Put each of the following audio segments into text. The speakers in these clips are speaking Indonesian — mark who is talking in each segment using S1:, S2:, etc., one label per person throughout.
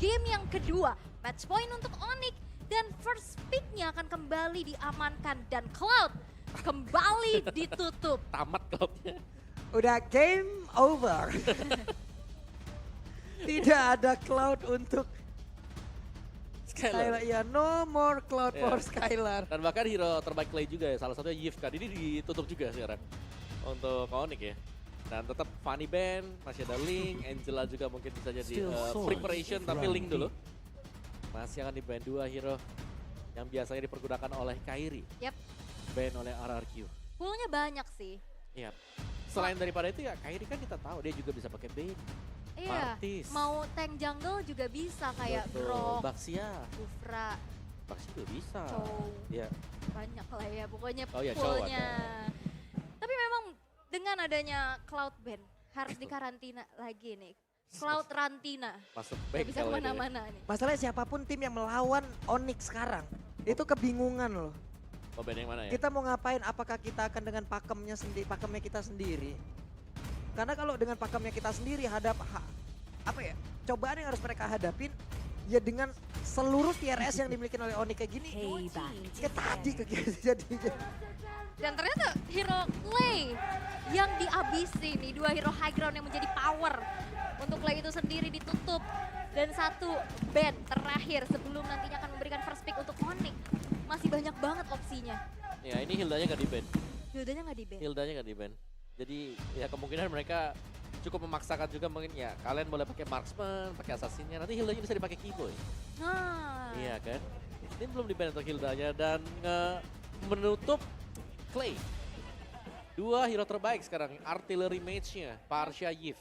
S1: game yang kedua. Match point untuk Onyx dan first pick-nya akan kembali diamankan dan Cloud kembali ditutup.
S2: Tamat klubnya.
S3: Udah game over. Tidak ada Cloud untuk Skylar. Ya, no more Cloud for Skylar.
S2: Dan bahkan hero terbaik Clay juga ya, salah satunya Yves kan. Ini ditutup juga sekarang untuk Onyx ya. Dan tetap Funny Band, masih ada Link, Angela juga mungkin bisa jadi preparation, tapi Link dulu. Masih akan di ban 2 hero yang biasanya dipergunakan oleh Kairi.
S1: Yap.
S2: Ban oleh RRQ.
S1: Poolnya banyak sih.
S2: Iya. Selain daripada itu ya Kairi kan kita tahu dia juga bisa pakai Bane.
S1: Iya,
S2: Martis.
S1: mau tank jungle juga bisa kayak Grok,
S2: Baxia.
S1: Kufra,
S2: Baxia juga bisa.
S1: Chow.
S2: Iya.
S1: Banyak lah ya pokoknya
S2: Oh iya, Chow
S1: poolnya. Tapi memang dengan adanya Cloud Ban harus dikarantina lagi nih. Cloud Rantina.
S2: Masuk
S1: Gak
S2: back
S1: bisa
S2: kalau ini.
S1: kemana-mana nih.
S3: Masalahnya siapapun tim yang melawan Onyx sekarang, itu kebingungan loh.
S2: Oh, ban yang mana ya?
S3: Kita mau ngapain? Apakah kita akan dengan pakemnya kita sendiri? Karena kalau dengan pakemnya kita sendiri apa ya? Cobaan yang harus mereka hadapin ya dengan seluruh TRS yang dimiliki oleh Onyx kayak gini. Kayak tadi jadinya.
S1: Dan ternyata hero Clay yang dihabisi nih, 2 hero high ground yang menjadi power untuk Clay itu sendiri ditutup. Dan 1 ban terakhir sebelum nantinya akan memberikan first pick untuk Onyx. Masih banyak banget opsinya.
S2: Ya ini Hildanya nggak di ban.
S1: Hildanya nggak di ban.
S2: Hildanya nggak di ban. Jadi ya kemungkinan mereka cukup memaksakan juga mungkin ya kalian boleh pakai marksman, pakai assassinnya. Nanti Hildanya bisa dipakai keyboy.
S1: Nah.
S2: Iya kan? Ini belum di ban untuk Hildanya dan menutup Clay. 2 hero terbaik sekarang, artillery mage-nya, Parsha Yves.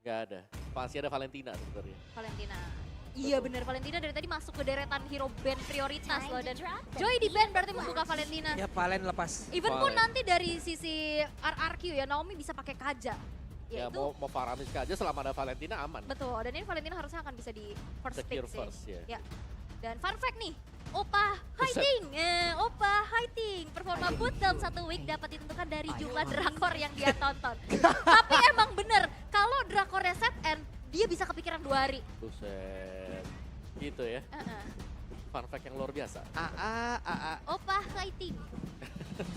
S2: Gak ada, masih ada Valentina sebenarnya.
S1: Valentina. Iya bener, Valentina dari tadi masuk ke deretan hero band prioritas loh. Dan Joy di band berarti membuka Valentina.
S3: Ya Valen lepas.
S1: Even pun
S2: Valen.
S1: nanti dari sisi RRQ ya, Naomi bisa pakai Kaja.
S2: Ya
S1: Yaitu,
S2: mau Faramis aja selama ada Valentina aman.
S1: betul, dan ini Valentina harusnya akan bisa di first pick
S2: Secure
S1: sih.
S2: first ya.
S1: Ya. Dan fun fact nih, Oppa Hiding, Oppa Hiding. Performa boot dalam 1 week dapat ditentukan dari jumlah drakor yang dia tonton. Tapi emang bener, kalau drakornya set end, dia bisa kepikiran 2 hari.
S2: Buset. Gitu ya.
S1: Uh-uh.
S2: Fun fact yang luar biasa.
S1: Oppa Hiding.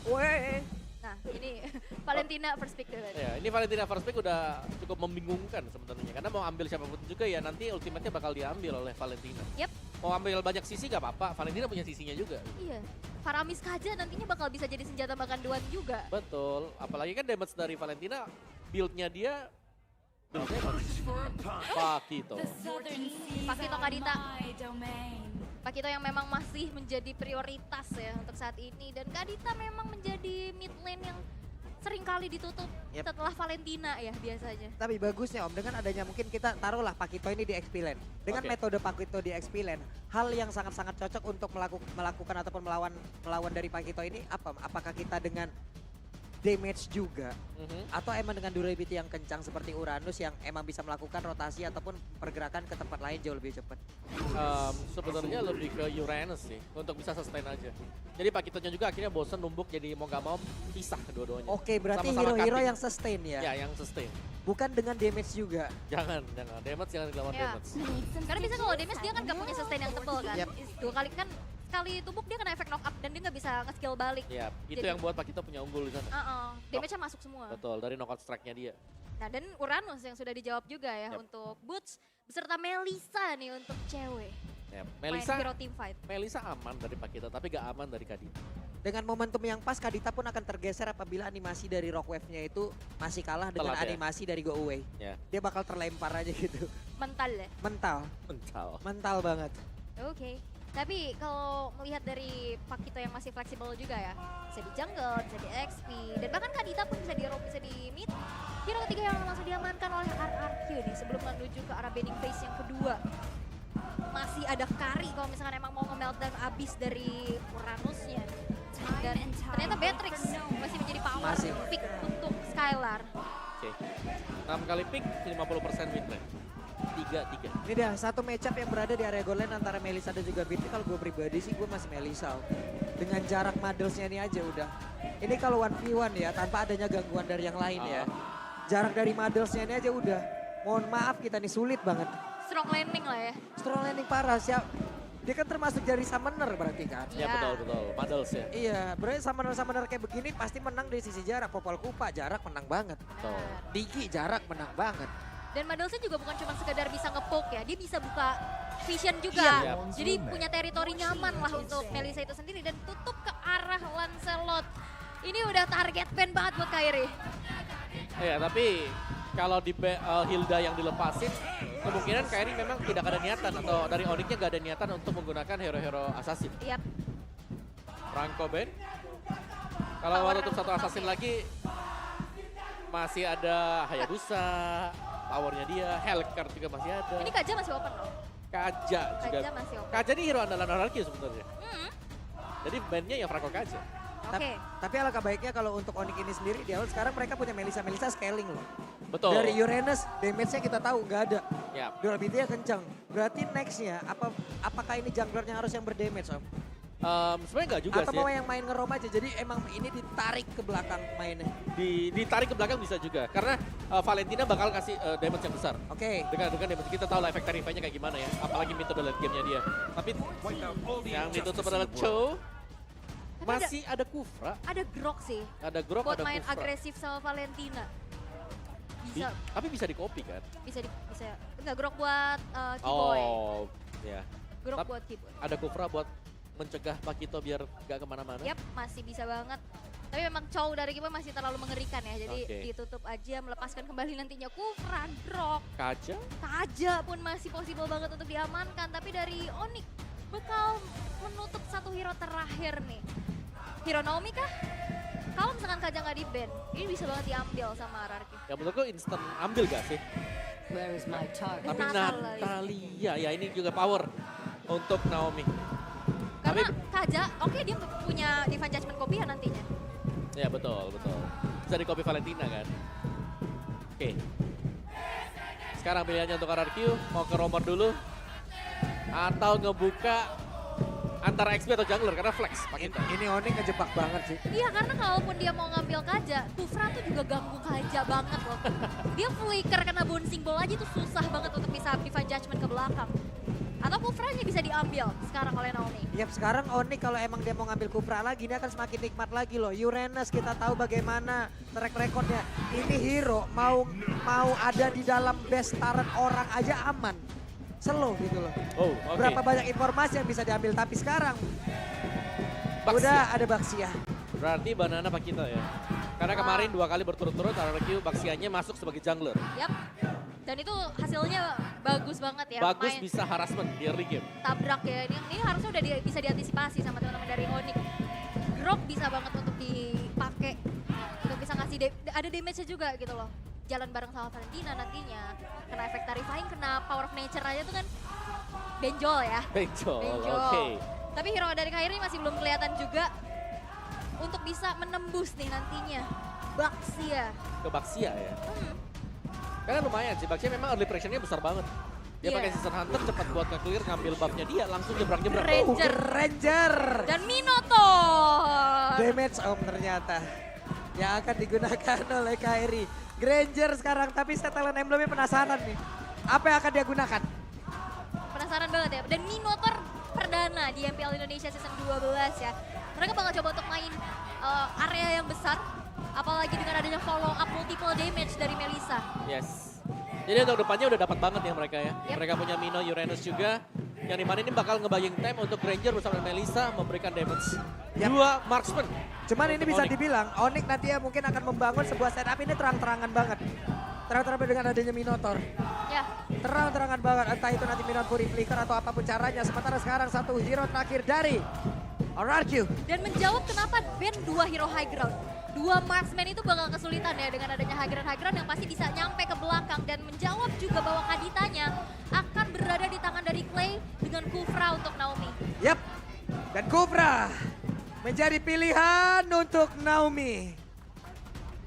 S3: Weh.
S1: Nah ini Valentina first pick dulu.
S2: Ya, ini Valentina first pick udah cukup membingungkan sebenarnya. Karena mau ambil siapapun juga ya nanti ultimate-nya bakal diambil oleh Valentina.
S1: Yep.
S2: Mau ambil banyak sisi gak apa-apa, Valentina punya sisinya juga.
S1: Iya, Faramis Kaja nantinya bakal bisa jadi senjata makan juga.
S2: Betul, apalagi kan damage dari Valentina, build-nya dia Pakito.
S1: Pakito Kadita. Pakito yang memang masih menjadi prioritas ya untuk saat ini. Dan Kadita memang menjadi mid lane yang sering kali ditutup setelah Valentina ya biasanya.
S3: Tapi bagusnya Om, dengan adanya mungkin kita taruhlah Pakito ini di XP lane. Dengan metode Pakito di XP lane, hal yang sangat-sangat cocok untuk melakukan ataupun melawan dari Pakito ini apa? Apakah kita dengan damage juga atau emang dengan durability yang kencang seperti Uranus yang emang bisa melakukan rotasi ataupun pergerakan ke tempat lain jauh lebih cepat?
S2: Sebenarnya lebih ke Uranus sih untuk bisa sustain aja. Jadi Pakitonya juga akhirnya bosen numbuk jadi mau gak mau pisah kedua-duanya.
S3: Oke, berarti
S2: Sama-sama
S3: hero-hero
S2: cutting.
S3: yang sustain ya?
S2: Ya yang sustain.
S3: Bukan dengan damage juga.
S2: Jangan. Damage jangan dilawan
S1: Ya.
S2: damage.
S1: Karena bisa kalau damage dia kan gak punya sustain yang tebal kan.
S3: Yep.
S1: 2 kali kan sekali tumbuk dia kena efek knock up dan dia gak bisa nge-skill balik.
S2: Ya, itu
S1: Jadi-
S2: yang buat Pakito punya unggul di sana.
S1: Damage-nya masuk semua.
S2: Betul, dari knockout strike-nya dia.
S1: Nah dan Uranus yang sudah dijawab juga ya
S2: Yep.
S1: untuk Boots beserta Melisa nih untuk cewek.
S2: Ya,
S1: Main hero team fight.
S2: Melisa aman dari Pakito, tapi gak aman dari Kadita.
S3: Dengan momentum yang pas, Kadita pun akan tergeser apabila animasi dari Rockwave-nya itu masih kalah dengan
S2: Telat ya?
S3: animasi dari Go Away.
S2: Ya,
S3: Dia bakal terlempar aja gitu.
S1: Mental ya.
S2: mental.
S3: Mental banget.
S1: Oke. Tapi kalau melihat dari Pakito yang masih fleksibel juga ya. Bisa di jungle, bisa di XP. Dan bahkan Kadita pun bisa di roam, bisa di mid. Hero ketiga yang langsung diamankan oleh RRQ nih sebelum menuju ke arah bending phase yang kedua. Masih ada Kari kalau misalkan emang mau nge-meltdown abis dari Uranusnya. Dan ternyata Beatrix masih menjadi power
S3: Masih.
S1: pick untuk Skylar.
S2: Oke. 6 kali pick, 50% win rate. 3-3.
S3: Ini dah satu matchup yang berada di area goal line antara Melisa dan juga Beatrix. Kalau gue pribadi sih gue masih Melisa. Dengan jarak Madelsnya ini aja udah. Ini kalau 1v1 ya tanpa adanya gangguan dari yang lain ya. Jarak dari Madelsnya ini aja udah. Mohon maaf kita nih sulit banget.
S1: strong landing lah ya.
S3: Strong landing parah, siap. Dia kan termasuk dari summoner berarti kan?
S2: Ya
S1: Iya.
S2: betul. Models ya.
S3: Iya, berarti summoner-summoner kayak begini pasti menang dari sisi jarak. Popol Kupa jarak menang banget.
S2: Betul.
S1: Benar.
S3: Diki jarak menang banget.
S1: Dan Madelsnya juga bukan cuma sekedar bisa nge-poke ya, dia bisa buka vision juga.
S2: Iya.
S1: Jadi punya teritori nyaman lah untuk Melissa itu sendiri dan tutup ke arah Lancelot. Ini udah target ban banget buat Kairi.
S2: Iya, tapi kalau di Hilda yang dilepasin, kemungkinan Kairi memang tidak ada niatan atau dari Onyxnya nggak ada niatan untuk menggunakan hero-hero assassin.
S1: Yap.
S2: Franco Ben. Kalau mau tutup satu assassin lagi, masih ada Hayabusa, powernya dia, Hellcard juga masih ada.
S1: Ini Kaja masih open loh.
S2: Kaja juga.
S1: Kaja masih open.
S2: Kaja ini hero andalan Ararki sebenarnya.
S1: Hmm.
S2: Jadi bandnya ya Franco Kaja.
S1: Oke.
S3: Tapi alangkah baiknya kalau untuk Onyx ini sendiri di awal sekarang mereka punya Melissa scaling loh.
S2: Betul.
S3: Dari Uranus damage-nya kita tahu nggak ada.
S2: Ya.
S3: Durability-nya kencang. Berarti next-nya apakah ini junglernya harus yang berdamage Om?
S2: Sebenarnya nggak juga
S3: Atau
S2: sih.
S3: mau yang main ngerom aja, jadi emang ini ditarik ke belakang mainnya.
S2: Ditarik ke belakang bisa juga. Karena Valentina bakal kasih damage yang besar.
S3: Oke.
S2: Dengan damage kita tahu lah efek tarifnya kayak gimana ya. Apalagi metode late game-nya dia. Tapi yang ditutup adalah Cho.
S1: Tapi
S2: Masih ada Kufra,
S1: ada Grok sih
S2: ada Grok,
S1: buat
S2: ada
S1: main
S2: Kufra.
S1: agresif sama Valentina. Bisa,
S2: Tapi bisa di copy kan?
S1: bisa enggak Grok buat Keyboy.
S2: Oh, ya.
S1: Grok
S2: Tap-
S1: buat Keyboy.
S2: Ada Kufra buat mencegah Pakito biar gak kemana-mana.
S1: Yap, masih bisa banget. Tapi memang Chow dari Keyboy masih terlalu mengerikan ya. Jadi
S2: Oke.
S1: ditutup aja, melepaskan kembali nantinya Kufra, Grok.
S2: Kaja,
S1: Kaja pun masih possible banget untuk diamankan. Tapi dari Onyx bakal menutup satu hero terakhir nih. Hero Naomi kah? Kalau misalkan Kaja nggak di-ban, ini bisa banget diambil sama Ararki.
S2: ya menurutku instant ambil gak sih?
S4: Where is my target?
S2: Tapi
S1: Natalia.
S2: Natalia, ya ini juga power untuk Naomi.
S1: Karena Kaja, oke dia punya Divine Judgment copy ya nantinya.
S2: Ya betul. Bisa di copy Valentina kan? Oke. Sekarang pilihannya untuk RRQ, mau ke Romer dulu. Atau ngebuka antara XP atau jungler karena flex Pakito.
S3: Ini Onyx ngejebak banget sih.
S1: Iya karena kalaupun dia mau ngambil Kaja, Kufra tuh juga ganggu Kaja banget loh. Dia flicker kena bouncing ball aja tuh susah banget untuk bisa Divine Judgment ke belakang. Atau Kufranya bisa diambil sekarang oleh Naomi.
S3: Yap, sekarang Onyx kalau emang dia mau ngambil Kufra lagi, ini akan semakin nikmat lagi loh. Uranus kita tahu bagaimana track recordnya. Ini hero mau ada di dalam best turret orang aja aman. Slow gitu loh.
S2: Oh, oke.
S3: Berapa banyak informasi yang bisa diambil, tapi sekarang
S2: Baxia.
S3: udah ada Baxia.
S2: Berarti Banana Pakito ya. Karena kemarin 2 kali berturut-turut RRQ Baxianya masuk sebagai jungler.
S1: Yap. Dan itu hasilnya bagus banget ya.
S2: Bagus
S1: Main
S2: bisa harassment di early game.
S1: tabrak ya. Ini harusnya udah bisa diantisipasi sama teman-teman dari Onyx. Grok bisa banget untuk dipakai. Untuk bisa ngasih ada damage-nya juga gitu loh. Jalan bareng sama Valentina nantinya. Kena efek tarifying, kena power of nature aja tuh kan benjol ya.
S2: Benjol,
S1: Benjol.
S2: oke.
S1: Tapi hero dari Kairi masih belum kelihatan juga untuk bisa menembus nih nantinya. Baxia.
S2: Ke Baxia ya.
S1: Hmm.
S2: Karena lumayan sih, Baxia memang early pressure-nya besar banget. Dia
S1: Iya.
S2: pakai Season Hunter cepat buat nge-clear, ngambil buff-nya dia, langsung jebrang-jebrang.
S1: Ranger.
S3: Ranger.
S1: Dan Minotaur.
S3: Damage Om ternyata. Yang akan digunakan oleh Kairi. Granger sekarang, tapi setelan emblemnya penasaran nih. Apa yang akan dia gunakan?
S1: Penasaran banget ya. Dan Minotaur perdana di MPL Indonesia season 12 ya. Mereka bakal coba untuk main area yang besar. Apalagi dengan adanya follow up multiple damage dari Melissa.
S2: Yes. Jadi untuk depannya udah dapat banget ya mereka ya.
S1: Yep.
S2: Mereka punya Mino, Uranus juga. Yang dimana ini bakal ngebaying time untuk Granger bersama Melissa memberikan damage.
S3: Yap.
S2: 2 marksman.
S3: Cuman ini bisa
S2: Onyx.
S3: dibilang Onyx nanti ya mungkin akan membangun sebuah setup ini terang-terangan banget. Terang-terangan dengan adanya Minotaur.
S1: Ya,
S3: Terang-terangan banget, entah itu nanti Minotaur Fury Flicker atau apapun caranya. Sementara sekarang satu hero terakhir dari RRQ.
S1: dan menjawab kenapa ban 2 hero high ground. 2 marksman itu bakal kesulitan ya dengan adanya high ground yang pasti bisa nyampe ke belakang. Dan menjawab juga bahwa Kaditanya akan berada di tangan dari Clay dengan Kufra untuk Naomi.
S3: Yap, dan Kufra menjadi pilihan untuk Naomi.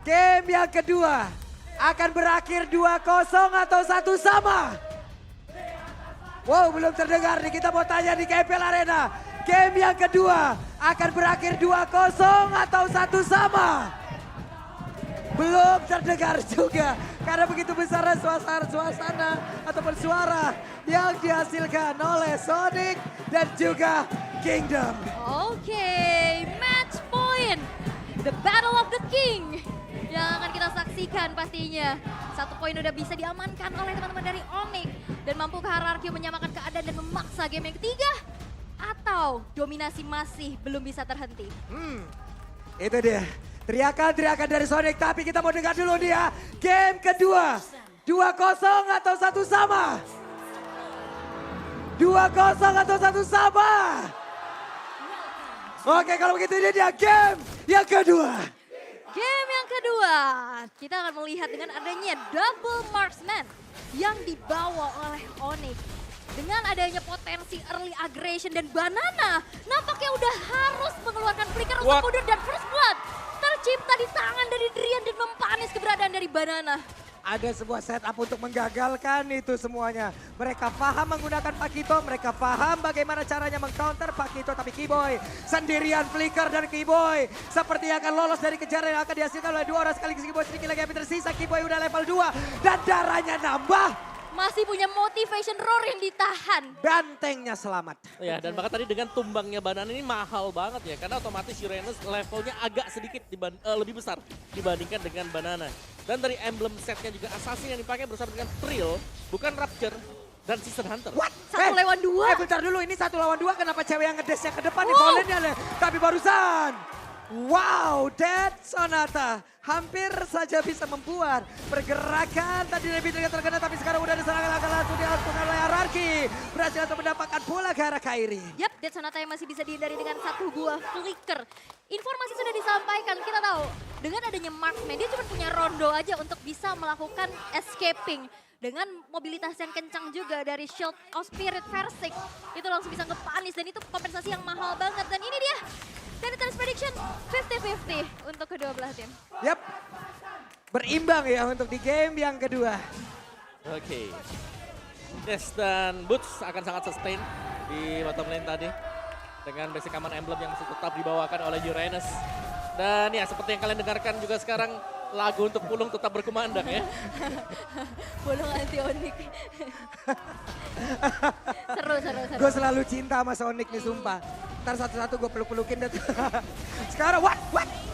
S3: Game yang kedua akan berakhir 2-0 atau 1 sama. Wow, belum terdengar nih, kita mau tanya di KPL Arena. Game yang kedua akan berakhir 2-0 atau 1 sama. belum terdengar juga. Karena begitu besar suasana ataupun suara yang dihasilkan oleh Sonic dan juga Kingdom.
S1: Oke, match point. The Battle of the King yang akan kita saksikan pastinya. 1 poin udah bisa diamankan oleh teman-teman dari Onyx. Dan mampukah RRQ menyamakan keadaan dan memaksa game yang ketiga? Atau dominasi masih belum bisa terhenti?
S3: Itu dia. Teriakan-teriakan dari Sonic, tapi kita mau dengar dulu dia. Game kedua. 2-0 atau 1 sama? 2-0 atau 1 sama? Oke, kalau begitu ini dia game yang kedua.
S1: Game yang kedua, kita akan melihat dengan adanya double marksman yang dibawa oleh Onyx. Dengan adanya potensi early aggression dan Banana, nampaknya udah harus mengeluarkan flicker untuk mundur dan first blood tercipta di tangan dari Drian dan mempanis keberadaan dari Banana.
S3: Ada sebuah setup untuk menggagalkan itu semuanya. Mereka paham menggunakan Pakito, mereka paham bagaimana caranya mengcounter Pakito. Tapi Kiboy sendirian flicker dan Kiboy seperti akan lolos dari kejaran yang akan dihasilkan oleh 2 orang sekaligus. Kiboy sedikit lagi yang tersisa, Kiboy udah level 2 dan darahnya nambah.
S1: Masih punya motivation roar yang ditahan.
S3: Bantengnya selamat.
S2: Ya, dan bahkan tadi dengan tumbangnya Banana ini mahal banget ya. Karena otomatis Uranus levelnya agak sedikit lebih besar dibandingkan dengan Banana. Dan dari emblem setnya juga assassin yang dipakai bersama dengan Thrill, bukan Rapture dan Season Hunter.
S3: What?
S1: 1 lawan 2.
S3: Bentar dulu, ini 1 lawan 2 kenapa cewek yang ngedesnya ke depan nih volley-nya. Tapi barusan. Wow, Dead Sonata hampir saja bisa membuat pergerakan. Tadi lebih terkena tapi sekarang udah diserangkan akan langsung dilakukan oleh RRQ. Berhasil untuk mendapatkan bola ke arah Kairi.
S1: Yap, Dead Sonata yang masih bisa dihindari dengan 1 buah flicker. Informasi sudah disampaikan, kita tahu dengan adanya marksman dia cuma punya rondo aja untuk bisa melakukan escaping. Dengan mobilitas yang kencang juga dari Shield of Spirit Versik, itu langsung bisa ngepanis dan itu kompensasi yang mahal banget. Dan ini dia, Planetary Prediction 50-50 untuk kedua belah tim.
S3: Yap, berimbang ya untuk di game yang kedua.
S2: Oke. Yes, dan Boots akan sangat sustain di bottom lane tadi. Dengan basic command emblem yang masih tetap dibawakan oleh Uranus. Dan ya seperti yang kalian dengarkan juga sekarang, lagu untuk Pulung tetap berkumandang ya.
S1: Pulung anti Onyx. Seru.
S3: Gue selalu cinta sama Sonic nih sumpah. Ntar satu-satu gue peluk-pelukin deh. Sekarang what?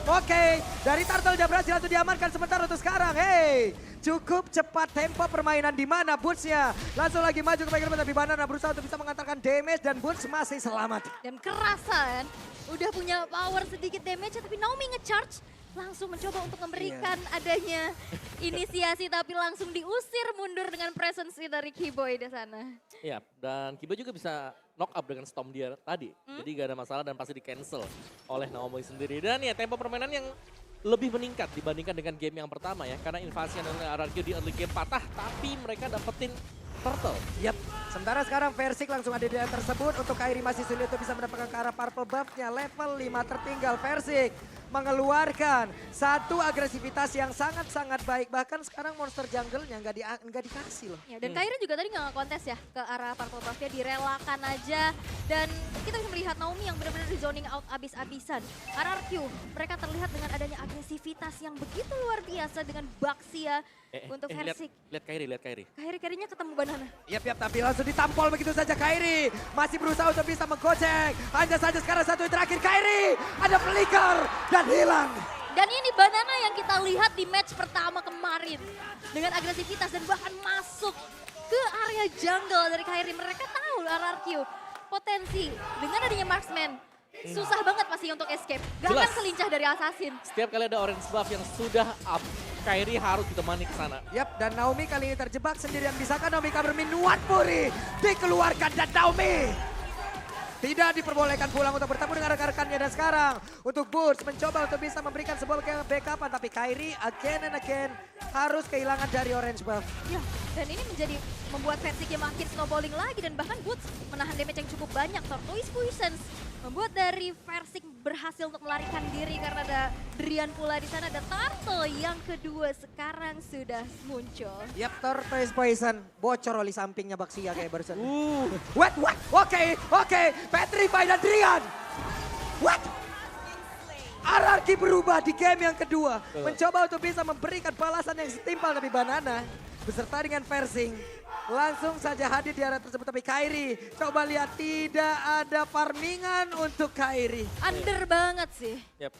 S3: Oke, dari Turtle udah berhasil untuk diamankan sebentar untuk sekarang. Hey, cukup cepat tempo permainan di mana Boots-nya. Langsung lagi maju ke bagian tapi Banana berusaha untuk bisa mengantarkan damage dan Boots masih selamat.
S1: Dan kerasa kan, udah punya power sedikit damage tapi Naomi nge-charge. Langsung mencoba untuk memberikan adanya inisiasi tapi langsung diusir mundur dengan presence dari Kiboy di sana.
S2: Iya, dan Kiboy juga bisa knock up dengan Storm dia tadi. Jadi gak ada masalah dan pasti di cancel oleh Naomi sendiri. Dan ya tempo permainan yang lebih meningkat dibandingkan dengan game yang pertama ya. Karena invasi yang dari RRQ di early game patah tapi mereka dapetin Turtle.
S3: Yap, sementara sekarang Versik langsung ada di area tersebut. Untuk Kairi masih sulit untuk bisa mendapatkan ke arah purple buff-nya. Level 5 tertinggal Versik mengeluarkan satu agresivitas yang sangat-sangat baik. Bahkan sekarang monster jungle-nya nggak dikasih loh.
S1: Ya, dan Kairi juga tadi nggak kontes ya ke arah purple buff-nya, direlakan aja. Dan kita bisa melihat Naomi yang benar-benar di zoning out abis-abisan. RRQ, mereka terlihat dengan adanya agresivitas yang begitu luar biasa dengan Baxia untuk Versik.
S2: Lihat Kairi.
S1: Kairi-kairinya ketemu Banana.
S3: Yap, tapi langsung ditampol begitu saja Kairi. Masih berusaha untuk bisa menggocek. Hanya saja sekarang satu yang terakhir Kairi. Ada flicker dan hilang.
S1: Dan ini Banana yang kita lihat di match pertama kemarin. Dengan agresivitas dan bahkan masuk ke area jungle dari Kairi. Mereka tahu RRQ potensi dengan adanya marksman. Susah banget pasti untuk escape. Gak akan
S2: Jelas.
S1: selincah dari assassin.
S2: Setiap kali ada orange buff yang sudah up, Kairi harus ditemani ke sana.
S3: Yap, dan Naomi kali ini terjebak sendirian. Bisakah Naomi cover minuan Puri? Dikeluarkan dan Naomi tidak diperbolehkan pulang untuk bertemu dengan rekan-rekannya. Dan sekarang untuk Boots mencoba untuk bisa memberikan sebuah backupan. Tapi Kairi again and again harus kehilangan dari orange buff.
S1: Ya, dan ini membuat Versik yang makin snowballing lagi. Dan bahkan Boots menahan damage yang cukup banyak. Tortoise Puissance membuat dari Versik berhasil untuk melarikan diri karena ada Drian pula di sana. Ada Turtle yang kedua sekarang sudah muncul.
S3: Yap, Tortoise Poison bocor oli sampingnya Baxia kayak barusan. What? Oke. Petrify dan Drian. What? RRQ berubah di game yang kedua.
S2: Betul.
S3: Mencoba untuk bisa memberikan balasan yang setimpal dari Banana. Beserta dengan Versing. Langsung saja hadir di area tersebut. Tapi Kairi, coba lihat tidak ada farmingan untuk Kairi.
S1: Under banget sih.
S2: Yap.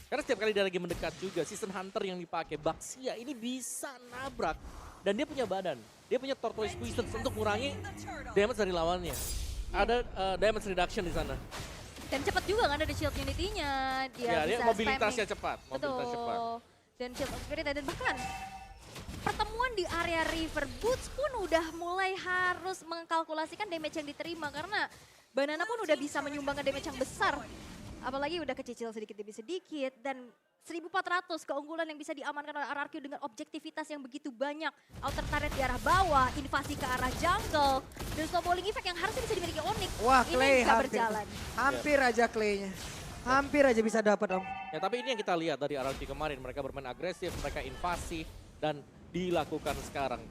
S2: Karena setiap kali dia lagi mendekat juga, Season Hunter yang dipakai Baxia ini bisa nabrak. Dan dia punya badan. Dia punya Tortoise Poison untuk mengurangi damage dari lawannya. Ada damage reduction di sana.
S1: Dan cepat juga kan ada shield unity-nya.
S2: Ya, dia
S1: bisa
S2: mobilitasnya
S1: spamming.
S2: cepat. Mobilitas cepat.
S1: Dan shield of spirit dan bahkan pertemuan di area River Boots pun udah mulai harus mengkalkulasikan damage yang diterima karena Banana pun udah bisa menyumbangkan damage yang besar. Apalagi udah kecicil sedikit demi sedikit dan 1400 keunggulan yang bisa diamankan oleh RRQ dengan objektivitas yang begitu banyak. Outer turret di arah bawah, invasi ke arah jungle, dan snowballing effect yang harusnya bisa dimiliki Onyx.
S3: Wah,
S1: Ini
S3: Clay
S1: nggak
S3: hampir,
S1: berjalan.
S3: hampir aja Clay-nya. Hampir aja bisa dapat Om.
S2: Ya tapi ini yang kita lihat dari RRQ kemarin. Mereka bermain agresif, mereka invasi dan dilakukan sekarang.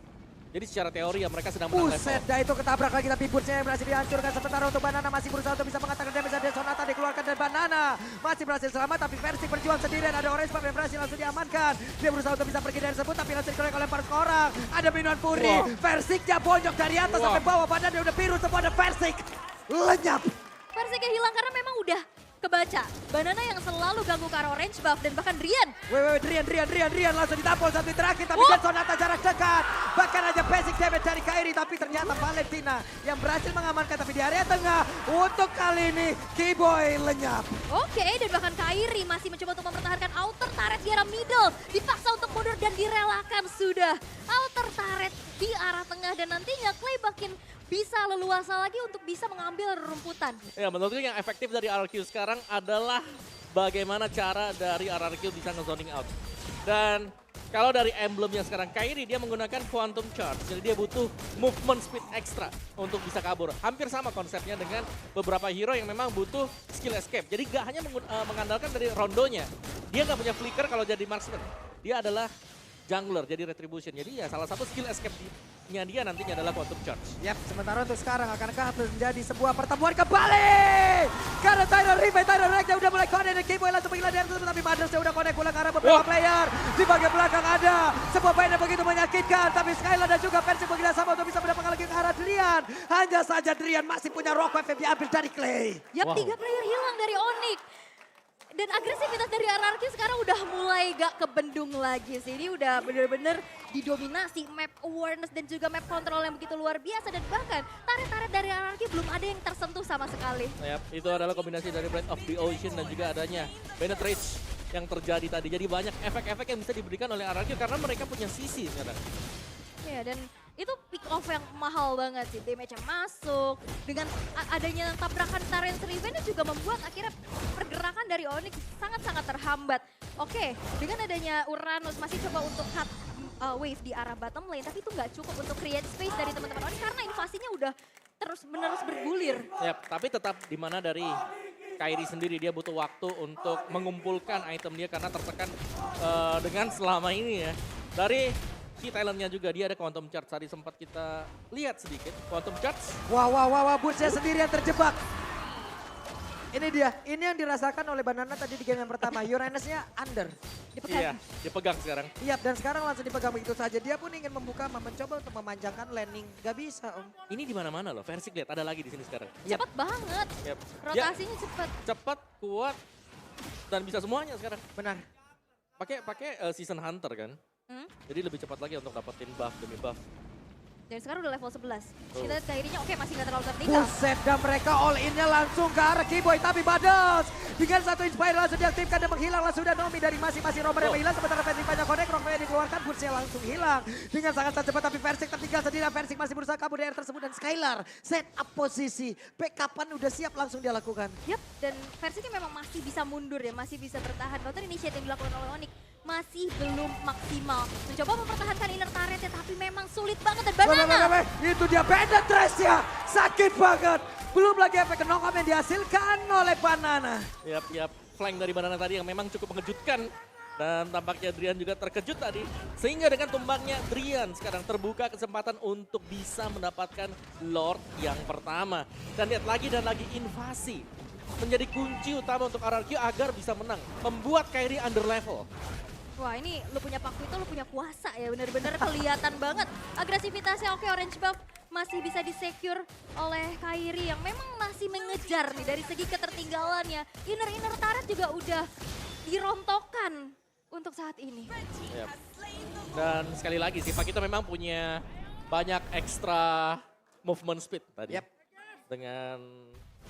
S2: Jadi secara teori ya mereka sedang menang
S3: Buset,
S2: level.
S3: dah itu ketabrak lagi tapi bootsnya berhasil dihancurkan. Sementara untuk Banana masih berusaha untuk bisa mengatakan damage dari Sonata dikeluarkan dan Banana masih berhasil selamat tapi Versing berjuang sendirian. Ada Orange Buff yang berhasil langsung diamankan. Dia berusaha untuk bisa pergi dari tersebut tapi langsung dikolek oleh 4 orang. Ada Minuan Fury, Versingnya bonyok dari atas sampai bawah. Badannya udah biru semua ada Versing. Lenyap.
S1: Versingnya hilang karena memang udah kebaca. Banana yang selalu ganggu ke arah Orange Buff dan bahkan Drian.
S3: Drian langsung ditampol satu terakhir tapi dan Sonata jarak dekat. Bahkan aja basic damage dari Kairi tapi ternyata Valentina yang berhasil mengamankan tapi di area tengah. Untuk kali ini Keyboy lenyap.
S1: Oke, dan bahkan Kairi masih mencoba untuk mempertahankan outer turret di arah middle. Dipaksa untuk mundur dan direlakan sudah. Outer turret di arah tengah dan nantinya Clay makin bisa leluasa lagi untuk bisa mengambil rumputan.
S2: Ya menurutku yang efektif dari RRQ sekarang adalah bagaimana cara dari RRQ bisa nge-zoning out. Dan kalau dari emblemnya sekarang Kairi dia menggunakan Quantum Charge. Jadi dia butuh movement speed extra untuk bisa kabur. Hampir sama konsepnya dengan beberapa hero yang memang butuh skill escape. Jadi gak hanya mengandalkan dari rondonya. Dia gak punya flicker kalau jadi marksman. Dia adalah jungler jadi retribution. Jadi ya salah satu skill escape-nya dia nantinya adalah Quantum Charge.
S3: Yap, sementara untuk sekarang akankah menjadi sebuah pertemuan kembali? Karena Tyron Riven, Tyron Rex udah mulai connect dan Keyboy langsung menghilangkan dari tersebut. Tapi Madras udah connect pulang ke arah beberapa player. Di bagian belakang ada sebuah main yang begitu menyakitkan. Tapi Skylar dan juga Versing begitu sama untuk bisa mendapatkan lagi ke arah Drian. Hanya saja Drian masih punya Rock Wave yang diambil dari Clay.
S1: Yap,
S2: Wow.
S1: 3 player hilang dari Onyx. Dan agresivitas dari RRQ sekarang udah mulai gak kebendung lagi sih. Ini udah bener-bener didominasi map awareness dan juga map control yang begitu luar biasa. Dan bahkan tarik-tarik dari RRQ belum ada yang tersentuh sama sekali.
S2: Yap, itu adalah kombinasi dari Blade of the Ocean dan juga adanya Penetrate yang terjadi tadi. Jadi banyak efek-efek yang bisa diberikan oleh RRQ karena mereka punya sisi sekarang.
S1: Ya, dan itu pick off yang mahal banget sih. Damage yang masuk. Dengan adanya tabrakan Tyrant's Revenge juga membuat akhirnya pergerakan dari Onyx sangat-sangat terhambat. Oke, dengan adanya Uranus masih coba untuk cut wave di arah bottom lane. Tapi itu nggak cukup untuk create space dari teman-teman Onyx karena invasinya udah terus-menerus bergulir.
S2: Yap, tapi tetap di mana dari Kairi sendiri dia butuh waktu untuk mengumpulkan item dia karena tertekan dengan selama ini ya. Dari key talentnya juga dia ada Quantum Charge. Tadi sempat kita lihat sedikit Quantum Charge.
S3: Wah, Bootsnya sendirian terjebak. Ini dia, ini yang dirasakan oleh Banana tadi di game yang pertama. Uranusnya under.
S2: Iya, dipegang sekarang.
S3: Iya, dan sekarang langsung dipegang begitu saja. Dia pun ingin membuka, mencoba untuk memanjangkan landing. Gak bisa, Om.
S2: Ini di mana-mana loh. Versing lihat ada lagi di sini sekarang.
S3: Yap.
S1: Cepet banget.
S2: Yap.
S1: Rotasinya cepet.
S2: Cepat, kuat dan bisa semuanya sekarang.
S3: Benar.
S2: Pakai Season Hunter kan. Jadi lebih cepat lagi untuk dapetin buff demi buff.
S1: Dan sekarang udah level 11.
S2: Oh.
S1: Kita lihat Kairinya oke masih gak terlalu tertinggal.
S3: Buset, dan mereka all in-nya langsung ke arah Keyboy. Tapi Badas dengan satu inspire langsung diaktifkan dan menghilang. Langsung udah Nomi dari masing-masing romer yang menghilang. Sementara Versing banyak connect, Rocknya dikeluarkan. Bootsnya langsung hilang. Dengan sangat cepat tapi Versing tertinggal sendirian. Versing masih berusaha kabur dari tersebut. Dan Skylar set up posisi. Backupan udah siap langsung dia lakukan.
S1: Yap, dan versinya memang masih bisa mundur ya, masih bisa bertahan. Counter initiate yang dilakukan oleh Onyx masih belum maksimal. Mencoba mempertahankan inner turret tapi memang sulit banget. Dan Banana.
S3: Itu dia penetrasi ya. Sakit banget. Belum lagi efek knock-up yang dihasilkan oleh Banana.
S2: Yap. Flank dari Banana tadi yang memang cukup mengejutkan. Dan tampaknya Drian juga terkejut tadi. Sehingga dengan tumbangnya Drian sekarang terbuka kesempatan untuk bisa mendapatkan Lord yang pertama. Dan lihat lagi dan lagi invasi menjadi kunci utama untuk RRQ agar bisa menang. Membuat Kairi under level.
S1: Wah ini lu punya Paku itu lu punya kuasa ya, bener-bener kelihatan banget. Agresivitasnya oke, orange buff masih bisa di-secure oleh Kairi yang memang masih mengejar nih dari segi ketertinggalannya. Inner turret juga udah dirontokkan untuk saat ini.
S2: Yep. Dan sekali lagi sih, Pakito memang punya banyak ekstra movement speed tadi.
S3: Yep.
S2: Dengan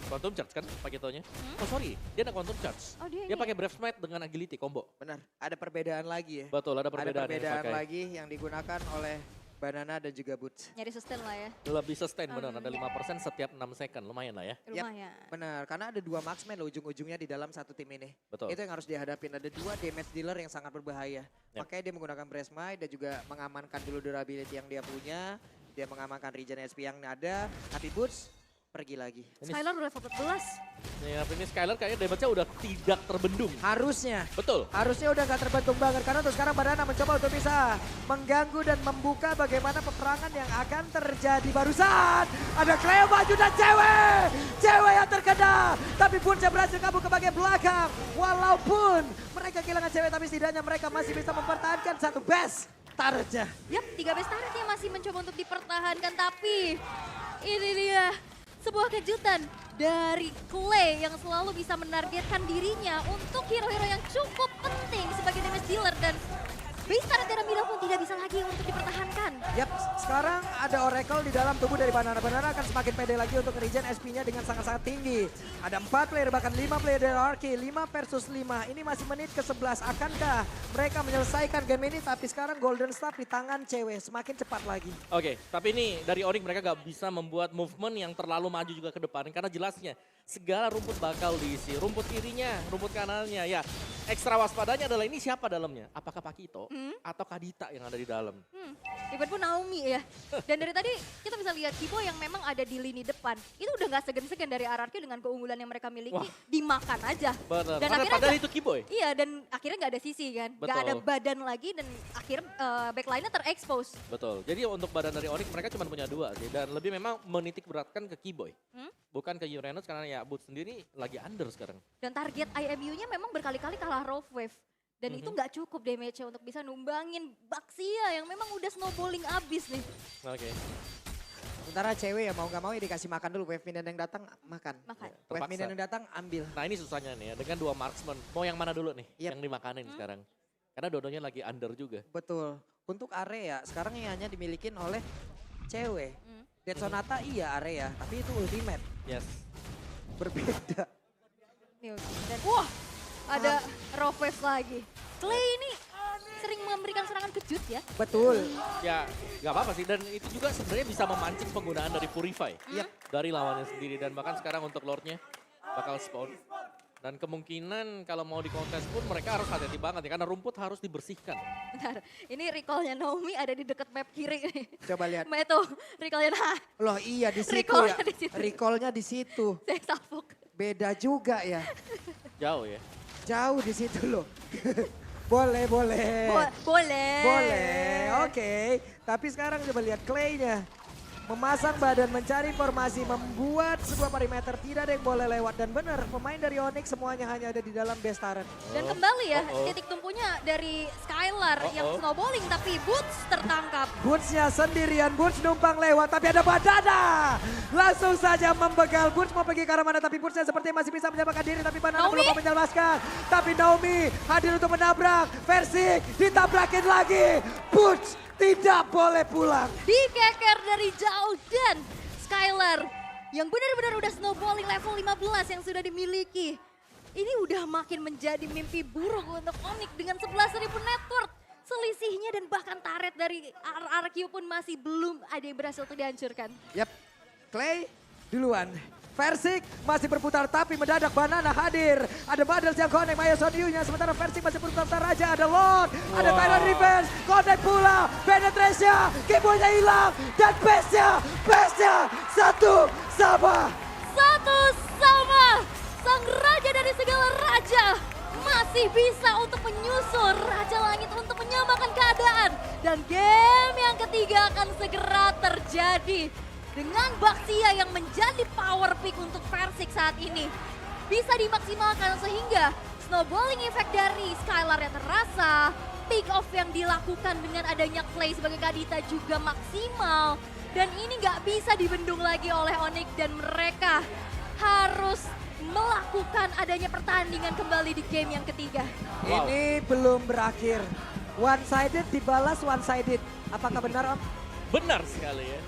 S2: Quantum Charge kan Pakitonya. Oh sorry, dia ada Quantum Charge.
S1: Oh, dia
S2: Dia
S1: ini.
S2: pakai Breath Smite dengan agility combo.
S3: Benar, ada perbedaan lagi ya.
S2: Betul, ada
S3: Ada
S2: perbedaan,
S3: perbedaan
S2: yang dipakai.
S3: lagi yang digunakan oleh Banana dan juga Boots.
S1: Nyari sustain lah ya,
S2: Lebih sustain benar, ada 5% setiap 6 second, lumayan lah ya.
S3: Yap.
S1: lumayan.
S3: Benar, karena ada 2 marksman loh ujung-ujungnya di dalam satu tim ini.
S2: Betul.
S3: Itu yang harus dihadapin. Ada 2 damage dealer yang sangat berbahaya.
S2: Yap.
S3: Makanya dia menggunakan Breath Smite dan juga mengamankan dulu durability yang dia punya. Dia mengamankan regen SP yang ada. Tapi Boots pergi lagi.
S2: Ini,
S1: Skylar udah level 14.
S2: ini Skylar kayaknya damage-nya udah tidak terbendung.
S3: Harusnya.
S2: Betul.
S3: Harusnya udah gak terbentuk banget. Karena untuk sekarang Banana mencoba untuk bisa mengganggu dan membuka bagaimana peperangan yang akan terjadi. Barusan ada Cleo maju dan cewek. Cewek yang terkena. Tapi Boots yang berhasil kabur ke bagian belakang. Walaupun mereka kehilangan cewek tapi setidaknya mereka masih bisa mempertahankan satu best targetnya.
S1: Yap, 3 base turretnya masih mencoba untuk dipertahankan, tapi ini dia sebuah kejutan dari Clay yang selalu bisa menargetkan dirinya untuk hero-hero yang cukup penting sebagai damage dealer, dan base turret dari Mila pun tidak bisa lagi untuk dipertahankan.
S3: Yap, sekarang ada Oracle di dalam tubuh dari Banana. Banana akan semakin pede lagi untuk regen SP-nya dengan sangat-sangat tinggi. Ada 4 player, bahkan 5 player dari RRQ, 5 versus 5. Ini masih menit ke-11. Akankah mereka menyelesaikan game ini? Tapi sekarang Golden Staff di tangan cewek, semakin cepat lagi.
S2: Oke, tapi ini dari Onyx mereka gak bisa membuat movement yang terlalu maju juga ke depan. Karena jelasnya segala rumput bakal diisi. Rumput kirinya, rumput kanannya. Ya, ekstra waspadanya adalah ini siapa dalamnya? Apakah Pakito atau Kadita yang ada di dalam?
S1: Even pun Naomi ya. Dan dari tadi kita bisa lihat Kibo yang memang ada di lini depan. Itu udah gak segan-segan dari RRQ dengan keunggulan yang mereka miliki.
S2: Wah.
S1: Dimakan aja.
S2: Benar,
S1: Dan
S2: karena
S1: akhirnya
S2: padahal
S1: nggak-
S2: itu Kiboy.
S1: Iya, dan akhirnya gak ada sisi kan. Gak
S2: Betul.
S1: ada badan lagi dan akhirnya backline-nya terekspos.
S2: Betul, jadi untuk badan dari Onyx mereka cuma punya 2 sih. Dan lebih memang menitik beratkan ke Kiboy. Bukan ke Uranus karena ya Boots sendiri lagi under sekarang.
S1: Dan target IMU-nya memang berkali-kali kalah Rough Wave. Dan itu nggak cukup damage-nya untuk bisa numbangin Baxia yang memang udah snowballing abis nih.
S2: Oke.
S3: Sementara cewek ya mau gak mau ya dikasih makan dulu. Wave minion yang datang makan.
S1: Makan.
S3: Wave
S2: Terpaksa.
S3: minion yang datang ambil.
S2: Nah ini susahnya nih ya, dengan 2 marksman. Mau yang mana dulu nih
S3: Yep.
S2: yang dimakanin sekarang? Karena dua-duanya lagi under juga.
S3: Betul. Untuk area sekarang yang hanya dimilikin oleh cewek. Dead Sonata iya area, tapi itu ultimate.
S2: Yes.
S3: Berbeda.
S1: Nih, dan wah, ada Rough Wave lagi. Clay ini sering memberikan serangan kejut ya.
S3: Betul.
S2: Ya nggak apa-apa sih, dan itu juga sebenarnya bisa memancing penggunaan dari Purify.
S3: Yep.
S2: Dari lawannya sendiri, dan bahkan sekarang untuk Lordnya bakal spawn. Dan kemungkinan kalau mau di kontes pun mereka harus hati-hati banget ya, karena rumput harus dibersihkan.
S1: Bentar, ini recall-nya Naomi ada di dekat map kiri nih.
S3: Coba lihat.
S1: Meto, recall-nya nah,
S3: Loh iya di situ
S1: Recall-nya
S3: ya.
S1: di situ.
S3: Recall-nya di situ.
S1: saya salfok.
S3: Beda juga ya.
S2: Jauh ya.
S3: Jauh di situ loh. Boleh, boleh.
S1: Boleh.
S3: Boleh, oke. Tapi sekarang coba lihat Clay-nya. Memasang badan, mencari formasi, membuat sebuah perimeter. Tidak ada yang boleh lewat. Dan benar, pemain dari Onyx semuanya hanya ada di dalam base turret.
S1: Dan kembali ya,
S2: Uh-oh.
S1: titik tumpunya dari Skylar yang
S2: Uh-oh.
S1: snowballing tapi Boots tertangkap.
S3: Boots-nya sendirian, Boots numpang lewat. Tapi ada Banana. Langsung saja membegal. Boots mau pergi ke arah mana, tapi Boots-nya sepertinya masih bisa menyelamatkan diri. Tapi Banana
S1: Naomi.
S3: belum mau menyelamatkan. Tapi Naomi hadir untuk menabrak. Versi ditabrakin lagi. Boots tidak boleh pulang.
S1: Dikeker dari jauh dan Skylar yang benar-benar udah snowballing level 15 yang sudah dimiliki. Ini udah makin menjadi mimpi buruk untuk Onyx dengan 11.000 net worth. Selisihnya dan bahkan turret dari RRQ pun masih belum ada yang berhasil untuk dihancurkan.
S3: Yap, Clay duluan. Versik masih berputar tapi mendadak Banana hadir. Ada Badal yang connect Maya Sonyu-nya. Sementara Versik masih berputar Raja. Ada Lord, ada Tyrant Revenge. Connect pula, penetration-nya, keyboardnya hilang. Dan base-nya satu sama.
S1: Satu sama sang raja dari segala raja masih bisa untuk menyusul Raja Langit untuk menyamakan keadaan. Dan game yang ketiga akan segera terjadi. Dengan Baxia yang menjadi power pick untuk Versik saat ini. bisa dimaksimalkan sehingga snowballing effect dari Skylar yang terasa, pick off yang dilakukan dengan adanya Clay sebagai Kadita juga maksimal. Dan ini nggak bisa dibendung lagi oleh Onyx dan mereka harus melakukan adanya pertandingan kembali di game yang ketiga.
S2: Wow.
S3: Ini belum berakhir. One sided dibalas one sided. Apakah benar, Om?
S2: Benar sekali ya.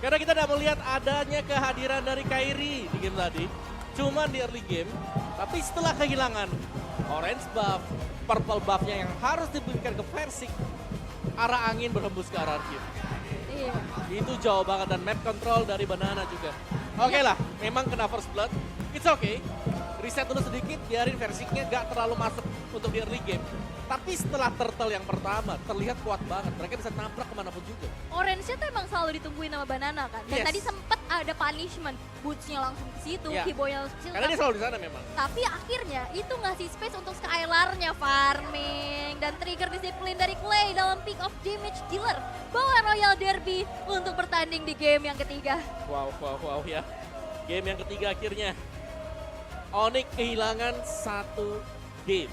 S2: Karena kita tidak melihat adanya kehadiran dari Kairi di game tadi. Cuma di early game. Tapi setelah kehilangan orange buff, purple buffnya yang harus diberikan ke Versik, arah angin berhembus ke arah Arcade.
S1: Iya.
S2: Itu jauh banget dan map control dari Banana juga. Oke lah, memang kena first blood. It's okay. Reset dulu sedikit, biarin Versiknya gak terlalu masuk untuk di early game. Tapi setelah turtle yang pertama, terlihat kuat banget. Mereka bisa nabrak kemanapun juga.
S1: Orange-nya tuh emang selalu ditungguin sama Banana kan. Dan
S2: Yes.
S1: tadi sempet ada punishment. Boots-nya langsung ke situ,
S2: Iya.
S1: Keyboy-nya langsung ke situ.
S2: Karena dia selalu di sana memang.
S1: Tapi akhirnya itu ngasih space untuk Skylar-nya farming. Dan trigger disiplin dari Clay dalam pick of damage dealer. Bawa Royal Derby untuk bertanding di game yang ketiga.
S2: Wow ya. Game yang ketiga akhirnya. Onyx kehilangan satu game.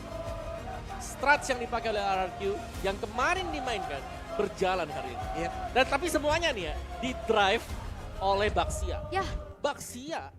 S2: Strats yang dipakai oleh RRQ yang kemarin dimainkan berjalan hari ini.
S3: Yep.
S2: Dan tapi semuanya nih ya, di drive oleh Baxia.
S1: Ya,
S2: Baxia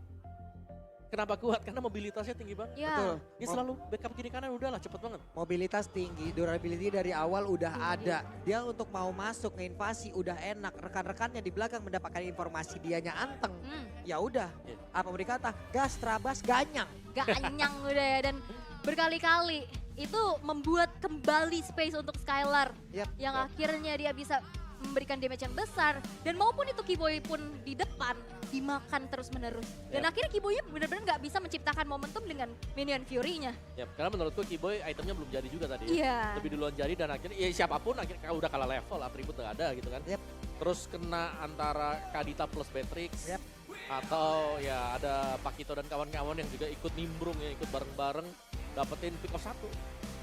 S2: kenapa kuat? Karena mobilitasnya tinggi banget.
S1: ya.
S3: Betul.
S2: Dia selalu backup kiri kanan udahlah cepet banget.
S3: Mobilitas tinggi, durability dari awal udah ada. Dia untuk mau masuk ngeinvasi udah enak. Rekan-rekannya di belakang mendapatkan informasi dianya anteng. Ya udah,
S2: Iya.
S3: apa mau dikata? Gas, terabas, ganyang.
S1: Gak anyang udah ya. Dan berkali-kali itu membuat kembali space untuk Skylar.
S3: Yap.
S1: Yang akhirnya dia bisa memberikan damage yang besar. Dan maupun itu Keyboy pun di depan dimakan terus-menerus. Dan
S2: Yap.
S1: akhirnya Keyboy benar-benar gak bisa menciptakan momentum dengan minion Fury-nya.
S2: Ya, karena menurutku Keyboy itemnya belum jadi juga tadi.
S1: Iya.
S2: Lebih duluan jadi dan akhirnya ya siapapun akhirnya udah kalah level, atribut udah ada gitu kan.
S3: Yap.
S2: Terus kena antara Kadita plus Beatrix.
S3: Yap.
S2: Atau ya ada Pakito dan kawan-kawan yang juga ikut nimbrung ya, ikut bareng-bareng dapetin pick off 1.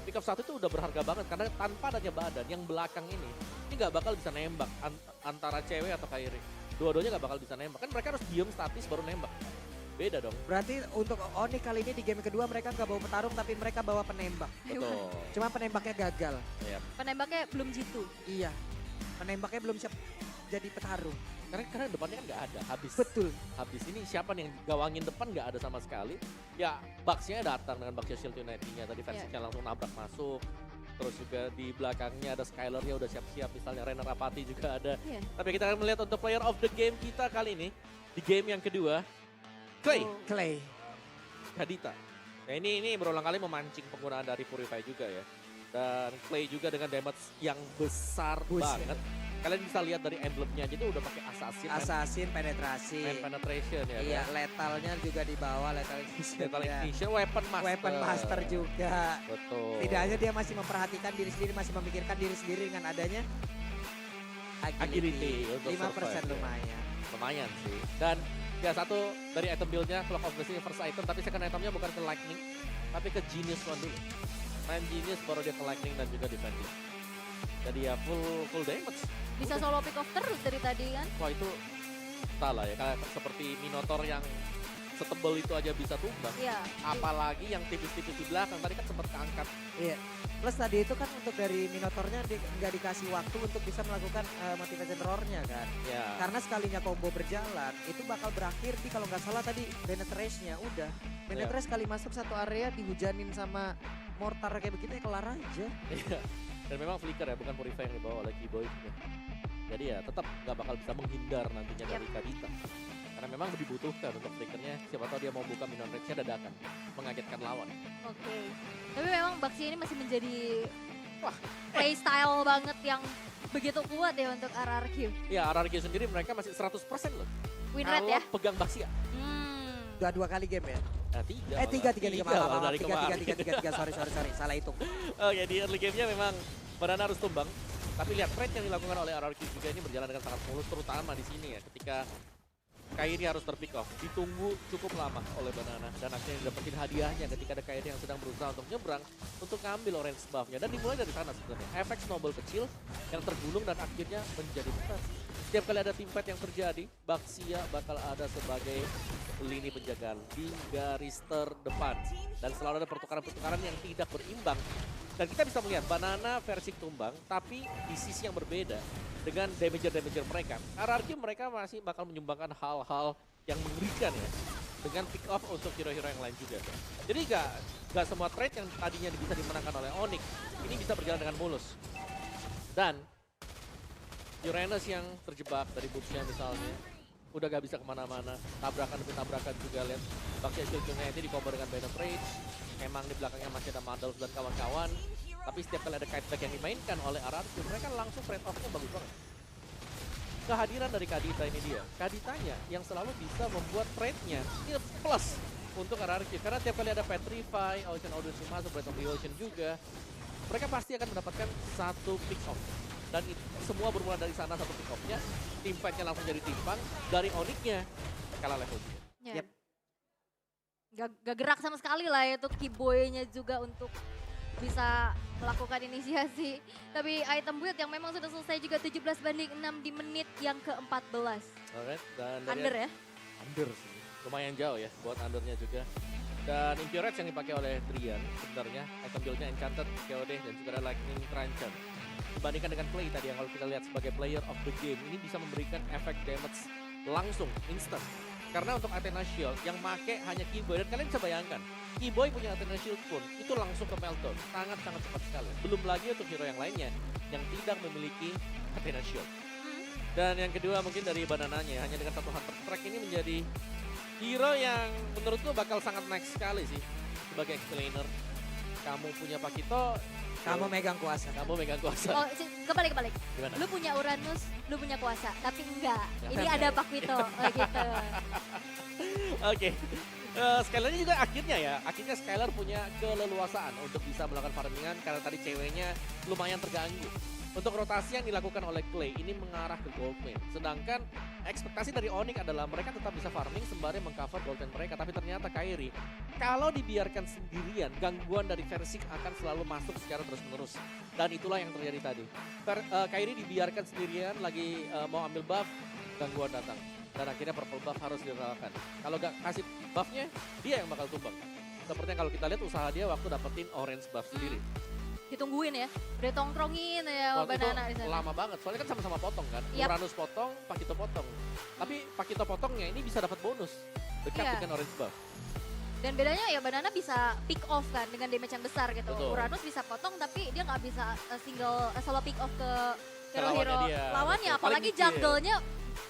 S2: Pick off 1 itu udah berharga banget karena tanpa adanya badan yang belakang ini gak bakal bisa nembak antara cewek atau Kairi. Dua-duanya gak bakal bisa nembak. Kan mereka harus diem statis baru nembak. Beda dong.
S3: Berarti untuk Onyx kali ini di game kedua mereka nggak bawa petarung tapi mereka bawa penembak.
S2: Betul.
S3: Cuma penembaknya gagal.
S2: Ya.
S1: Penembaknya belum jitu.
S3: Iya. Penembaknya belum siap jadi petarung.
S2: Karena depannya kan gak ada, habis.
S3: Betul.
S2: Habis ini siapa nih yang gawangin depan gak ada sama sekali. Ya Baxia datang dengan Baxia Shield Unity-nya. Tadi Versiknya langsung nabrak masuk. Terus juga di belakangnya ada Skylar-nya udah siap-siap. Misalnya Renner Apati juga ada.
S1: Iya.
S2: Tapi kita akan melihat untuk player of the game kita kali ini. Di game yang kedua. Clay,
S1: Oh.
S3: Clay.
S2: Kadita. Nah ini berulang kali memancing penggunaan dari Purify juga ya. Dan Clay juga dengan damage yang besar
S3: Buset.
S2: banget. Kalian bisa lihat dari emblemnya aja itu udah pakai assassin.
S3: Assassin penetrasi.
S2: Man penetration ya.
S3: Iya,
S2: kan?
S3: letalnya juga di bawah, letal ignition.
S2: Lethal
S3: ya.
S2: ignition, weapon master.
S3: Weapon master juga.
S2: Betul.
S3: Tidaknya dia masih memperhatikan diri sendiri, masih memikirkan diri sendiri dengan adanya
S2: Agility untuk
S3: 5%
S2: survive, ya.
S3: lumayan.
S2: Lumayan sih. Dan ya satu dari item build-nya Clock of Blessing first item, tapi second itemnya bukan ke Lightning, tapi ke Genius One dulu. Main Genius baru dia ke Lightning dan juga defending. Jadi ya full damage.
S1: Bisa solo pick off terus dari tadi kan.
S2: Wah itu salah ya, kayak seperti Minotaur yang setebel itu aja bisa tumbang.
S1: Iya.
S2: Apalagi yang tipis-tipis di belakang, tadi kan sempat keangkat.
S3: Iya. Plus tadi itu kan untuk dari Minotaurnya nggak dikasih waktu untuk bisa melakukan motivation roar-nya kan.
S2: Ya.
S3: Karena sekalinya combo berjalan, itu bakal berakhir di kalau nggak salah tadi Bennett Race-nya udah. Bennett
S2: Iya.
S3: Race kali masuk satu area dihujanin sama mortar kayak begitu ya kelar aja.
S2: Iya. Dan memang flicker ya, bukan Purify yang dibawa oleh Keyboy. Jadi ya tetap nggak bakal bisa menghindar nantinya dari Kadita. Karena memang dibutuhkan untuk flickernya, siapa tahu dia mau buka minion range-nya dadakan, mengagetkan lawan.
S1: Oke. Tapi memang Baxia ini masih menjadi
S2: Wah,
S1: playstyle banget yang begitu kuat ya untuk RRQ.
S2: Ya RRQ sendiri mereka masih 100% loh.
S1: Win rate ya.
S2: Kalau pegang Baxia.
S3: Udah 2 kali game ya?
S2: Nah, tiga.
S3: Tiga,
S2: malah
S3: maaf,
S2: dari kemarin.
S3: tiga, sorry, sorry, salah hitung.
S2: Oke, di early game-nya memang Banana harus tumbang. Tapi lihat trade yang dilakukan oleh RRQ juga ini berjalan dengan sangat mulus, terutama di sini ya. Ketika Kairi harus terpick off, ditunggu cukup lama oleh Banana. Dan akhirnya dapetin hadiahnya ketika ada Kairi yang sedang berusaha untuk nyebrang, untuk ngambil orange buff-nya. Dan dimulai dari sana sebenarnya. Efek snowball kecil yang tergulung dan akhirnya menjadi besar. Setiap kali ada team fight yang terjadi, Baxia bakal ada sebagai lini penjagaan di garis terdepan. Dan selalu ada pertukaran-pertukaran yang tidak berimbang. Dan kita bisa melihat Banana versi tumbang, tapi di sisi yang berbeda dengan damager-damager mereka. RRQ mereka masih bakal menyumbangkan hal-hal yang mengerikan ya. Dengan pick off untuk hero-hero yang lain juga. Jadi gak semua trade yang tadinya bisa dimenangkan oleh Onyx, ini bisa berjalan dengan mulus. Dan Uranus yang terjebak dari boobsnya misalnya, udah gak bisa kemana-mana, tabrakan demi tabrakan juga lihat. Baxia Shield-nya ini di-cover dengan Banner Rage, emang di belakangnya masih ada Mandals dan kawan-kawan, tapi setiap kali ada kiteback yang dimainkan oleh RRQ, mereka langsung trade off-nya bagus banget. Kehadiran dari Kadita ini dia, Kaditanya yang selalu bisa membuat trade-nya ini plus untuk RRQ, karena tiap kali ada Petrify, Ocean Odyssey masuk, Breath of the Ocean juga, mereka pasti akan mendapatkan satu pick off. Dan semua bermula dari sana satu pick off-nya, team fight-nya langsung jadi timpang, dari Onyx-nya kalah level 2.
S1: Ya.
S3: Yep.
S1: Gak gerak sama sekali lah itu Keyboy-nya juga untuk bisa melakukan inisiasi. Tapi item build yang memang sudah selesai juga 17/6 di menit yang ke-14.
S2: Alright, dan dari
S1: Under ya?
S2: Under sih, lumayan jauh ya buat undernya juga. Dan Impurage yang dipakai oleh Drian sebenarnya, item build-nya Enchanted, KOD, dan juga ada Lightning Tranchant. Dibandingkan dengan Play tadi yang kalau kita lihat sebagai player of the game, ini bisa memberikan efek damage langsung, instant. Karena untuk Athena Shield yang make hanya Keyboy, dan kalian bisa bayangkan, Keyboy punya Athena Shield pun, itu langsung ke meltdown, sangat-sangat cepat sekali. Belum lagi untuk hero yang lainnya, yang tidak memiliki Athena Shield. Dan yang kedua mungkin dari Banananya, hanya dengan satu Hunter Strike ini menjadi hero yang menurutku bakal sangat next sekali sih, sebagai explainer. Kamu punya Pakito,
S3: Kamu megang kuasa.
S2: kamu megang kuasa.
S1: Oh, kebalik.
S2: Gimana?
S1: Lu punya Uranus, lu punya kuasa. Tapi enggak,
S2: Ya,
S1: ini
S2: kan?
S1: ada Pakito. Oh, gitu.
S2: Oke. Skylarnya juga akhirnya Skylar punya keleluasaan untuk bisa melakukan farmingan karena tadi ceweknya lumayan terganggu. Untuk rotasi yang dilakukan oleh Clay ini mengarah ke Goldman. Sedangkan ekspektasi dari Onyx adalah mereka tetap bisa farming sembari mengcover Goldman mereka. Tapi ternyata Kairi, kalau dibiarkan sendirian, gangguan dari Versik akan selalu masuk secara terus-menerus. Dan itulah yang terjadi tadi. Kairi dibiarkan sendirian lagi mau ambil buff, gangguan datang. Dan akhirnya purple buff harus direlakan. Kalau gak kasih buffnya, dia yang bakal tumbang. Sepertinya kalau kita lihat usaha dia waktu dapetin orange buff sendiri.
S1: Ditungguin ya, udah tongkrongin ya
S2: Waktu
S1: Banana di
S2: itu
S1: sana.
S2: lama banget, soalnya kan sama-sama potong kan.
S1: Yap.
S2: Uranus potong, Pakito potong. Tapi Pakito potongnya ini bisa dapat bonus. Dekat
S1: Iya.
S2: dengan orange buff.
S1: Dan bedanya ya Banana bisa pick off kan dengan damage yang besar gitu.
S2: Betul.
S1: Uranus bisa potong tapi dia nggak bisa solo pick off ke
S2: Ke
S1: hero-hero
S2: lawannya dia,
S1: lawannya.
S2: betul.
S1: Apalagi
S2: Paling mikir.
S1: jungle-nya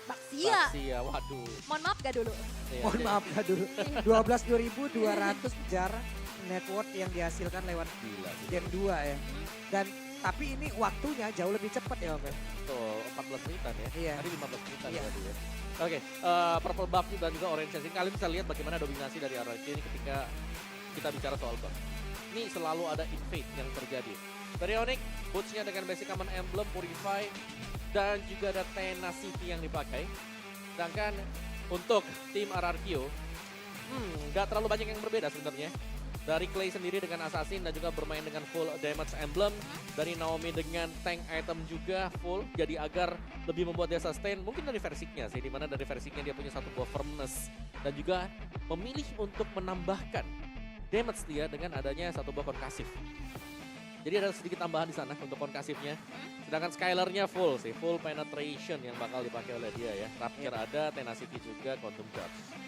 S1: Baxia.
S2: Iya, waduh.
S1: Mohon maaf gak dulu?
S2: Iya,
S3: Mohon
S2: iya.
S3: maaf ya dulu. 12.200 jar net worth yang dihasilkan lewat
S2: Gila, gila.
S3: Gen 2 ya. Dan tapi ini waktunya jauh lebih cepat ya Om.
S2: Betul, 14 menitan ya.
S3: Iya.
S2: Tadi 15 menitan
S3: Iya.
S2: tadi ya. Oke, purple buff dan juga orange chasing. Kalian bisa lihat bagaimana dominasi dari RRQ ini ketika kita bicara soal buff. Ini selalu ada invade yang terjadi. Dari Onyx, boots-nya dengan basic common emblem, Purify, dan juga ada tenacity yang dipakai. Sedangkan untuk tim RRQ, nggak terlalu banyak yang berbeda sebenarnya. Dari Clay sendiri dengan Assassin dan juga bermain dengan full damage emblem. Dari Naomi dengan tank item juga full. Jadi agar lebih membuat dia sustain. Mungkin dari Versiknya sih. Dimana dari Versiknya dia punya satu buah firmness. Dan juga memilih untuk menambahkan damage dia dengan adanya satu buah konkasif. Jadi ada sedikit tambahan di sana untuk konkasifnya. Sedangkan Skylarnya full sih. Full penetration yang bakal dipakai oleh dia ya. Rapture ada, Tenacity juga, Quantum Charge.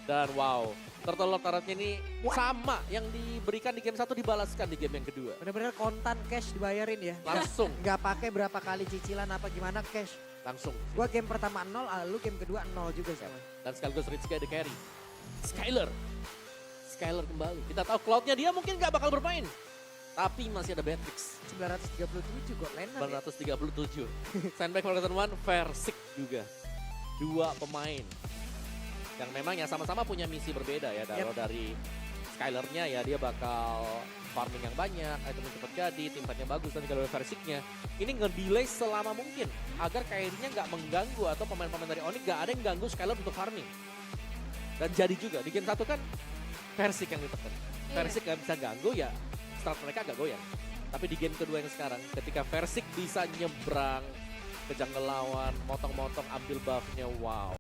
S2: Dan wow, Turtle Lord Turret-nya ini sama yang diberikan di game 1 dibalaskan di game yang kedua.
S3: Bener-bener kontan cash dibayarin ya.
S2: Langsung,
S3: Nggak pakai berapa kali cicilan apa gimana cash.
S2: langsung.
S3: Gua game pertama 0, lalu game kedua 0 juga sama.
S2: Dan sekaligus Rizky the carry. Skylar kembali. Kita tahu Cloud-nya dia mungkin nggak bakal bermain. Tapi masih ada Beatrix.
S3: 937 God Laner ya.
S2: 937. Sandbag Horizon 1, Versik juga. Dua pemain. Yang memang ya sama-sama punya misi berbeda ya. Kalau dari Skylarnya ya dia bakal farming yang banyak, item yang cepat jadi, tim fightnya bagus. Dan kalau Versiknya ini nge-delay selama mungkin. Agar Kairinya nggak mengganggu atau pemain-pemain dari Onyx nggak ada yang ganggu Skylar untuk farming. Dan jadi juga, di game 1 kan Versik yang ditekan.
S1: Iya.
S2: Versik nggak bisa ganggu ya start mereka agak goyang. Tapi di game kedua yang sekarang ketika Versik bisa nyebrang ke jungle lawan, motong-motong ambil buffnya, wow.